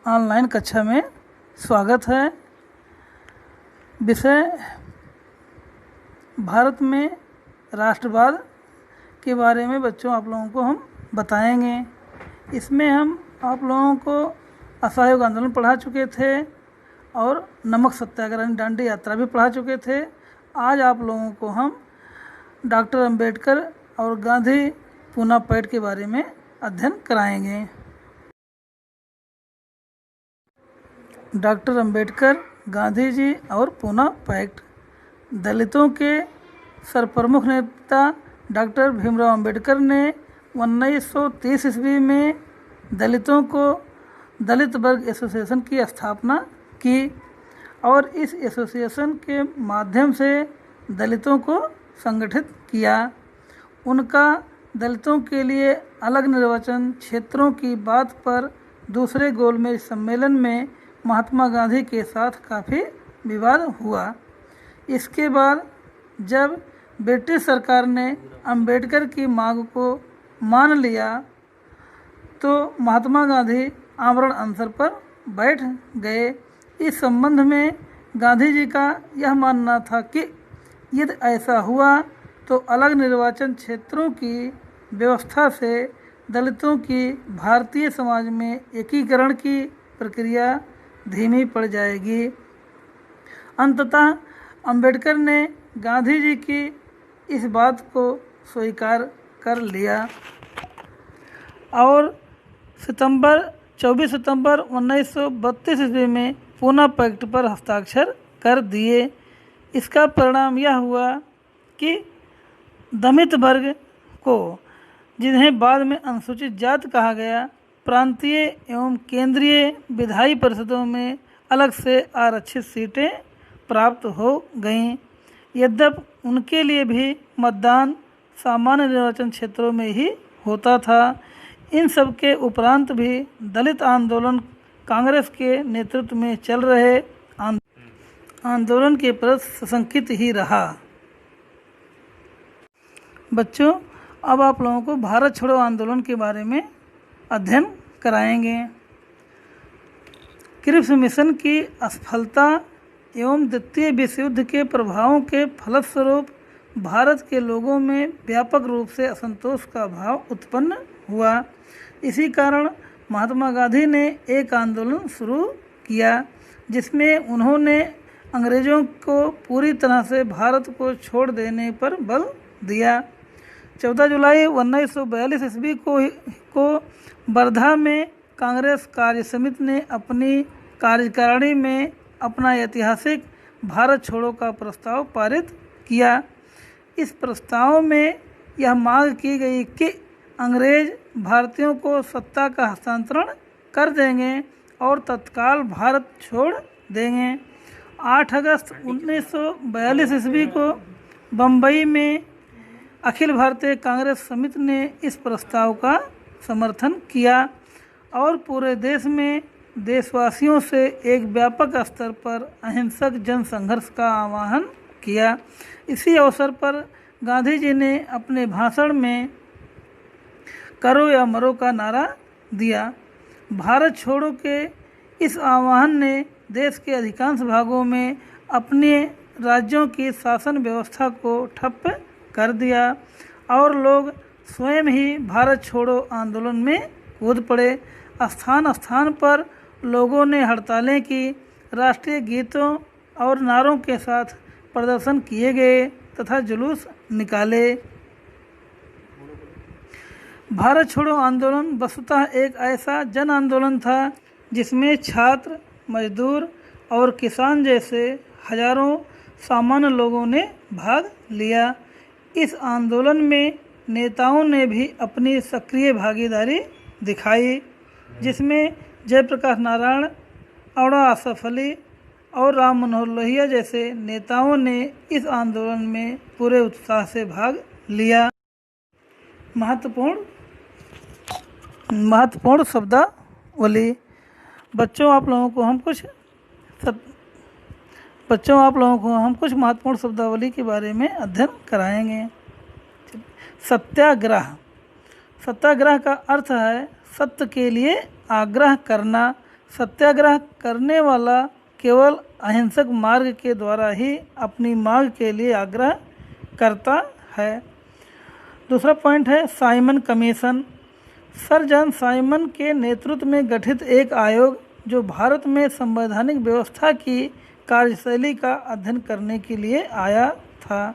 Online कक्षा में स्वागत है। विषय भारत में राष्ट्रवाद के बारे में बच्चों आप लोगों को हम बताएंगे। इसमें हम आप लोगों को असहयोग आंदोलन पढ़ा चुके थे और नमक सत्याग्रह दांडी यात्रा भी पढ़ा चुके थे। आज आप लोगों को हम डॉक्टर अंबेडकर और गांधी पूना पैक्ट के बारे में अध्ययन कराएंगे। डॉक्टर अंबेडकर, गांधी जी और पूना पैक्ट। दलितों के सरप्रमुख नेता डॉक्टर भीमराव अंबेडकर ने 1930 ईस्वी में दलितों को दलित वर्ग एसोसिएशन की स्थापना की और इस एसोसिएशन के माध्यम से दलितों को संगठित किया। उनका दलितों के लिए अलग निर्वाचन क्षेत्रों की बात पर दूसरे गोलमेज सम्मेलन में महात्मा गांधी के साथ काफ़ी विवाद हुआ। इसके बाद जब ब्रिटिश सरकार ने अंबेडकर की मांग को मान लिया तो महात्मा गांधी आमरण अनशन पर बैठ गए। इस संबंध में गांधी जी का यह मानना था कि यदि ऐसा हुआ तो अलग निर्वाचन क्षेत्रों की व्यवस्था से दलितों की भारतीय समाज में एकीकरण की प्रक्रिया धीमी पड़ जाएगी। अंततः अंबेडकर ने गांधी जी की इस बात को स्वीकार कर लिया और 24 सितंबर 1932 ईस्वी में पूना पैक्ट पर हस्ताक्षर कर दिए। इसका परिणाम यह हुआ कि दलित वर्ग को, जिन्हें बाद में अनुसूचित जाति कहा गया, प्रांतीय एवं केंद्रीय विधायी परिषदों में अलग से आरक्षित सीटें प्राप्त हो गईं। यद्यपि उनके लिए भी मतदान सामान्य निर्वाचन क्षेत्रों में ही होता था। इन सब के उपरांत भी दलित आंदोलन कांग्रेस के नेतृत्व में चल रहे आंदोलन के प्रति सशंकित ही रहा। बच्चों, अब आप लोगों को भारत छोड़ो आंदोलन के बारे में अध्ययन कराएंगे। क्रिप्स मिशन की असफलता एवं द्वितीय विश्व युद्ध के प्रभावों के फलस्वरूप भारत के लोगों में व्यापक रूप से असंतोष का भाव उत्पन्न हुआ। इसी कारण महात्मा गांधी ने एक आंदोलन शुरू किया जिसमें उन्होंने अंग्रेज़ों को पूरी तरह से भारत को छोड़ देने पर बल दिया। 14 जुलाई 1942 ईस्वी को वर्धा में कांग्रेस कार्य समिति ने अपनी कार्यकारिणी में अपना ऐतिहासिक भारत छोड़ो का प्रस्ताव पारित किया। इस प्रस्ताव में यह मांग की गई कि अंग्रेज भारतीयों को सत्ता का हस्तांतरण कर देंगे और तत्काल भारत छोड़ देंगे। 8 अगस्त 1942 ईस्वी को बम्बई में अखिल भारतीय कांग्रेस समिति ने इस प्रस्ताव का समर्थन किया और पूरे देश में देशवासियों से एक व्यापक स्तर पर अहिंसक जन संघर्ष का आह्वान किया। इसी अवसर पर गांधी जी ने अपने भाषण में करो या मरो का नारा दिया। भारत छोड़ो के इस आह्वान ने देश के अधिकांश भागों में अपने राज्यों की शासन व्यवस्था को ठप कर दिया और लोग स्वयं ही भारत छोड़ो आंदोलन में कूद पड़े। स्थान स्थान पर लोगों ने हड़तालें की, राष्ट्रीय गीतों और नारों के साथ प्रदर्शन किए गए तथा जुलूस निकाले। भारत छोड़ो आंदोलन वस्तुतः एक ऐसा जन आंदोलन था जिसमें छात्र, मजदूर और किसान जैसे हजारों सामान्य लोगों ने भाग लिया। इस आंदोलन में नेताओं ने भी अपनी सक्रिय भागीदारी दिखाई, जिसमें जयप्रकाश नारायण, औड़ा आसफ अली और राम मनोहर लोहिया जैसे नेताओं ने इस आंदोलन में पूरे उत्साह से भाग लिया। महत्वपूर्ण शब्दावली। बच्चों आप लोगों को हम कुछ महत्वपूर्ण शब्दावली के बारे में अध्ययन कराएंगे। सत्याग्रह। सत्याग्रह का अर्थ है सत्य के लिए आग्रह करना, सत्याग्रह करने वाला केवल अहिंसक मार्ग के द्वारा ही अपनी मांग के लिए आग्रह करता है। दूसरा पॉइंट है Simon commission. Sir John Simon के नेतृत्व में गठित एक आयोग जो भारत में संवैधानिक व्यवस्था की कार्यशैली का अध्ययन करने के लिए आया था।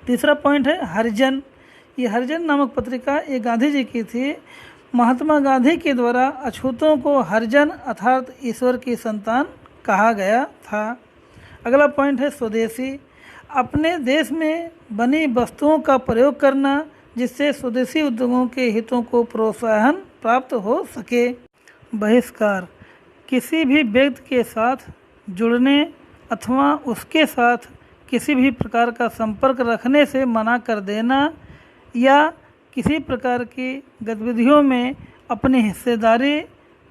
तीसरा पॉइंट है हरिजन। ये हरिजन नामक पत्रिका ये गांधी जी की थी। महात्मा गांधी के द्वारा अछूतों को हरिजन अर्थात ईश्वर की संतान कहा गया था। अगला पॉइंट है स्वदेशी। अपने देश में बनी वस्तुओं का प्रयोग करना जिससे स्वदेशी उद्योगों के हितों को प्रोत्साहन प्राप्त हो सके। बहिष्कार। किसी भी व्यक्ति के साथ जुड़ने अथवा उसके साथ किसी भी प्रकार का संपर्क रखने से मना कर देना या किसी प्रकार की गतिविधियों में अपनी हिस्सेदारी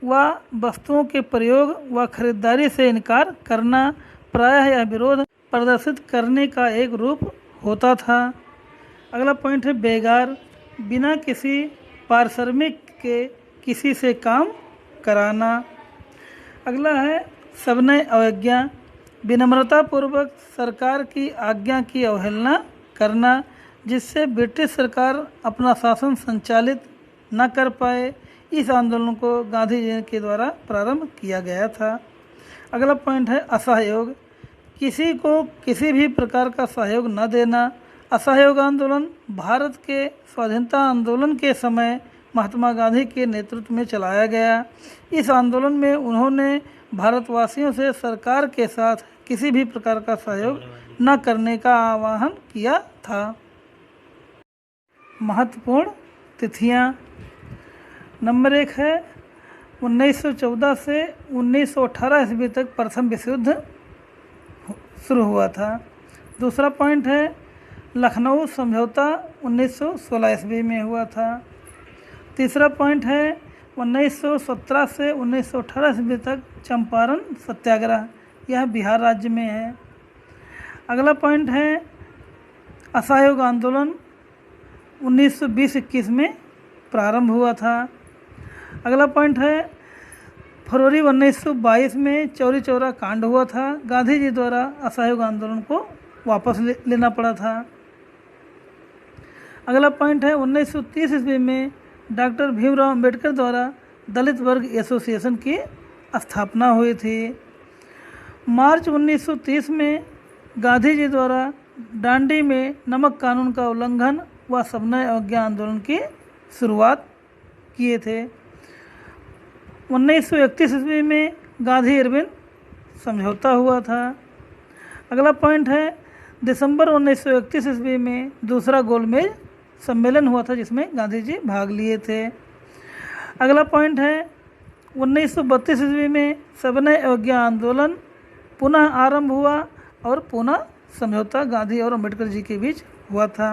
व वस्तुओं के प्रयोग व खरीदारी से इनकार करना प्रायः यह विरोध प्रदर्शित करने का एक रूप होता था। अगला पॉइंट है बेगार। बिना किसी पारिश्रमिक के किसी से काम कराना। अगला है सविनय अवज्ञा। विनम्रतापूर्वक सरकार की आज्ञा की अवहेलना करना जिससे ब्रिटिश सरकार अपना शासन संचालित न कर पाए। इस आंदोलन को गांधी जी के द्वारा प्रारंभ किया गया था। अगला पॉइंट है असहयोग। किसी को किसी भी प्रकार का सहयोग न देना। असहयोग आंदोलन भारत के स्वाधीनता आंदोलन के समय महात्मा गांधी के नेतृत्व में चलाया गया। इस आंदोलन में उन्होंने भारतवासियों से सरकार के साथ किसी भी प्रकार का सहयोग न करने का आह्वान किया था। महत्वपूर्ण तिथियां। नंबर 1 है 1914 से 1918 ईस्वी तक प्रथम विश्व युद्ध शुरू हुआ था। दूसरा पॉइंट है लखनऊ समझौता 1916 ईस्वी में हुआ था। तीसरा पॉइंट है 1917 से 1918 ईस्वी तक चंपारण सत्याग्रह, यह बिहार राज्य में है। अगला पॉइंट है असहयोग आंदोलन 1920-21 में प्रारंभ हुआ था। अगला पॉइंट है फरवरी 1922 में चौरी चौरा कांड हुआ था। गांधी जी द्वारा असहयोग आंदोलन को वापस लेना पड़ा था। अगला पॉइंट है 1930 ईस्वी में डॉक्टर भीमराव अंबेडकर द्वारा दलित वर्ग एसोसिएशन की स्थापना हुई थी। मार्च 1930 में गांधी जी द्वारा डांडी में नमक कानून का उल्लंघन व सविनय अवज्ञा आंदोलन की शुरुआत किए थे। 1931 ईस्वी में गांधी इरविन समझौता हुआ था। अगला पॉइंट है दिसंबर 1931 ईस्वी में दूसरा गोलमेज सम्मेलन हुआ था जिसमें गांधी जी भाग लिए थे। अगला पॉइंट है 1932 ईस्वी में सविनय अवज्ञा आंदोलन पुनः आरंभ हुआ और पुनः समझौता गांधी और अंबेडकर जी के बीच हुआ था।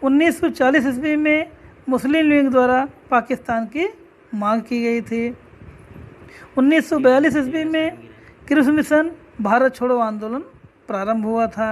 1940 ईस्वी में मुस्लिम लीग द्वारा पाकिस्तान की मांग की गई थी। 1942 ईस्वी में कृषि मिशन भारत छोड़ो आंदोलन प्रारंभ हुआ था।